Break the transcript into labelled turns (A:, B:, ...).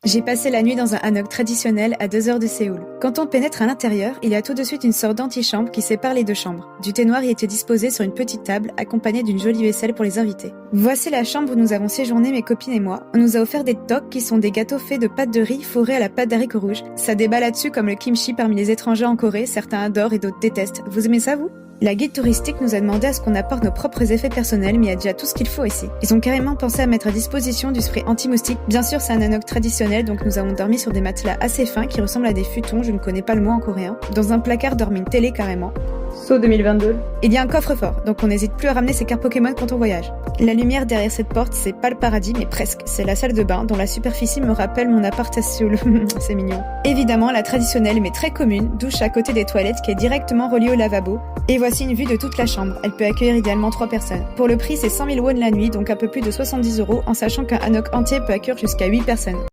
A: J'ai passé la nuit dans un hanok traditionnel à 2 heures de Séoul. Quand on pénètre à l'intérieur, il y a tout de suite une sorte d'antichambre qui sépare les deux chambres. Du thé noir y était disposé sur une petite table, accompagnée d'une jolie vaisselle pour les invités. Voici la chambre où nous avons séjourné, mes copines et moi. On nous a offert des tok qui sont des gâteaux faits de pâte de riz fourrés à la pâte d'haricots rouges. Ça débat là-dessus comme le kimchi parmi les étrangers en Corée, certains adorent et d'autres détestent. Vous aimez ça, vous ? La guide touristique nous a demandé à ce qu'on apporte nos propres effets personnels, mais il y a déjà tout ce qu'il faut ici. Ils ont carrément pensé à mettre à disposition du spray anti-moustique. Bien sûr, c'est un hanok traditionnel, donc nous avons dormi sur des matelas assez fins qui ressemblent à des futons, je ne connais pas le mot en coréen. Dans un placard dormi une télé carrément.
B: Saut 2022.
A: Il y a un coffre-fort, donc on n'hésite plus à ramener ses cartes Pokémon quand on voyage. La lumière derrière cette porte, c'est pas le paradis, mais presque. C'est la salle de bain, dont la superficie me rappelle mon appart à Séoul. C'est mignon. Évidemment, la traditionnelle, mais très commune, douche à côté des toilettes qui est directement reliée au lavabo. Et voici une vue de toute la chambre. Elle peut accueillir idéalement 3 personnes. Pour le prix, c'est 100 000 won la nuit, donc un peu plus de 70 €, en sachant qu'un hanok entier peut accueillir jusqu'à 8 personnes.